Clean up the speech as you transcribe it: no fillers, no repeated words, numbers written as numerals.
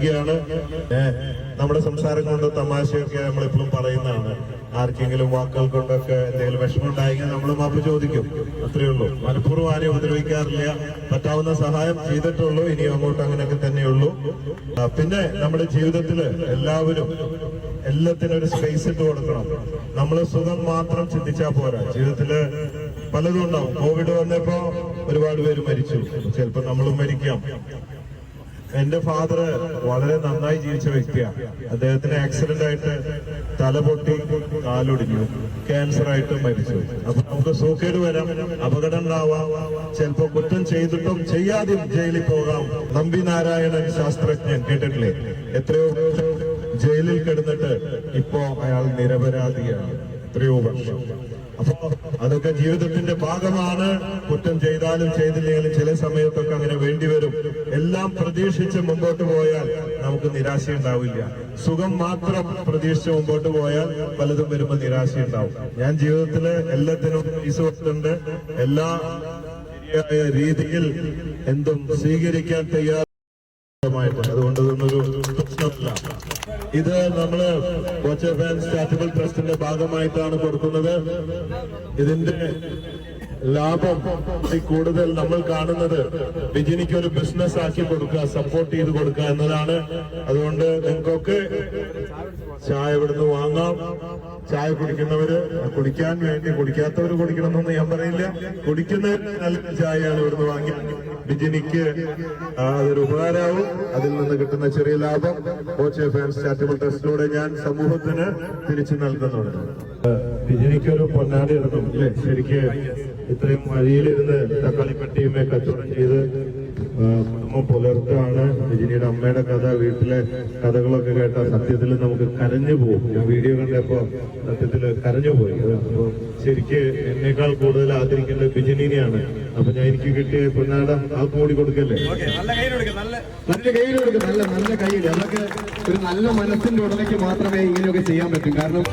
ാണ് നമ്മുടെ സംസാരം കൊണ്ട് തമാശയൊക്കെ നമ്മളെപ്പോഴും പറയുന്നതാണ്. ആർക്കെങ്കിലും വാക്കുകൾ കൊണ്ടൊക്കെ എന്തെങ്കിലും വിഷമം ഉണ്ടായെങ്കിൽ നമ്മൾ മാപ്പ് ചോദിക്കും, അത്രയേ ഉള്ളൂ. മനഃപൂർവ്വം ആരെയും ഉപദ്രവിക്കാറില്ല. പറ്റാവുന്ന സഹായം ചെയ്തിട്ടുള്ളൂ, ഇനിയും അങ്ങോട്ട് അങ്ങനെയൊക്കെ തന്നെയുള്ളൂ. പിന്നെ നമ്മുടെ ജീവിതത്തില് എല്ലാവരും എല്ലാത്തിനും ഒരു സ്പേസ് ഇട്ട് കൊടുക്കണം. നമ്മള് സുഖം മാത്രം ചിന്തിച്ചാൽ പോരാ. ജീവിതത്തില് പലതും ഉണ്ടാവും. കോവിഡ് വന്നപ്പോ ഒരുപാട് പേര് മരിച്ചു, ചിലപ്പോ നമ്മളും മരിക്കാം. എന്റെ ഫാദർ വളരെ നന്നായി ജീവിച്ച വ്യക്തിയാണ്. അദ്ദേഹത്തിന് ആക്സിഡന്റ് ആയിട്ട് തലപൊട്ടി, കാലൊടിഞ്ഞു, ക്യാൻസർ ആയിട്ട് മരിച്ചു. അപ്പൊ നമുക്ക് സൂക്കേട് വരാം, അപകടം ഉണ്ടാവാം, ചിലപ്പോ കുറ്റം ചെയ്തിട്ടും ചെയ്യാതെയും ജയിലിൽ പോകാം. നമ്പി നാരായണൻ ശാസ്ത്രജ്ഞൻ കേട്ടിട്ടില്ലേ? എത്രയോ ജയിലിൽ കിടന്നിട്ട് ഇപ്പോ അയാൾ നിരപരാധിയാണ്, എത്രയോ വർഷം. അപ്പോ അതൊക്കെ ജീവിതത്തിന്റെ ഭാഗമാണ്. കുറ്റം ചെയ്താലും ചെയ്തില്ലെങ്കിലും ചില സമയത്തൊക്കെ അങ്ങനെ വേണ്ടിവരും. എല്ലാം പ്രതീക്ഷിച്ച് മുമ്പോട്ട് പോയാൽ നമുക്ക് നിരാശയുണ്ടാവില്ല. സുഖം മാത്രം പ്രതീക്ഷിച്ച് മുമ്പോട്ട് പോയാൽ പലതും വരുമ്പോൾ നിരാശയുണ്ടാവും. ഞാൻ ജീവിതത്തില് എല്ലാത്തിനും പൈസ കൊടുത്തിട്ടുണ്ട്. എല്ലാ ശരിയായ രീതിയിൽ എന്തും സ്വീകരിക്കാൻ തയ്യാറായിട്ട്. അതുകൊണ്ട് ഇതൊന്നൊരു പ്രശ്നമില്ല. ഇത് നമ്മള് കോച്ച് ഫാൻസ് ചാരിറ്റബിൾ ട്രസ്റ്റിന്റെ ഭാഗമായിട്ടാണ് കൊടുക്കുന്നത്. ഇതിന്റെ ലാഭം കൂടുതൽ നമ്മൾ കാണുന്നത് ബിജിനിക്ക് ഒരു ബിസിനസ് ആക്കി കൊടുക്കുക, സപ്പോർട്ട് ചെയ്ത് കൊടുക്കുക എന്നതാണ്. അതുകൊണ്ട് നിങ്ങൾക്കൊക്കെ ചായ ഇവിടുന്ന് വാങ്ങാം. ചായ കുടിക്കുന്നവര് കുടിക്കാൻ വേണ്ടി, കുടിക്കാത്തവര് കുടിക്കണമെന്നൊന്നും ഞാൻ പറയില്ല. കുടിക്കുന്നവര് നല്ല ചായയാണ് ഇവിടുന്ന് വാങ്ങി. ബിജിനിക്ക് അതൊരു ഉപകാരമാവും. അതിൽ നിന്ന് കിട്ടുന്ന ചെറിയ ലാഭം കോച്ച് ഫാൻസ് ചാരിറ്റബിൾ ട്രസ്റ്റിലൂടെ ഞാൻ സമൂഹത്തിന് തിരിച്ചു നൽകുന്നുണ്ട്. ബിജിനിക്കൊരു പൊന്നാടി എടുക്കും അല്ലെ? ശരിക്ക് ഇത്രയും വഴിയിലിരുന്ന് തക്കാളിപ്പട്ടിയുമേ കച്ചവടം ചെയ്ത് കുടുംബം പുലർത്താണ്. രജനിയുടെ അമ്മയുടെ കഥ, വീട്ടിലെ കഥകളൊക്കെ കേട്ട സത്യത്തിൽ നമുക്ക് കരഞ്ഞു പോകും. ഞാൻ വീഡിയോ കണ്ടപ്പോ സത്യത്തില് കരഞ്ഞു പോയി. അപ്പൊ ശരിക്ക് എന്നേക്കാൾ കൂടുതൽ ആദരിക്കേണ്ടത് ബിജിനിനെയാണ്. അപ്പൊ ഞാൻ എനിക്ക് കിട്ടിയ പൊന്നാട ആ കൂടി കൊടുക്കല്ലേ? നല്ല കയ്യിൽ കൊടുക്കും, നല്ല കയ്യിൽ. അതൊക്കെ ഒരു നല്ല മനസ്സിന്റെ ഉടമയ്ക്ക് മാത്രമേ ഇങ്ങനെയൊക്കെ ചെയ്യാൻ പറ്റൂ. കാരണം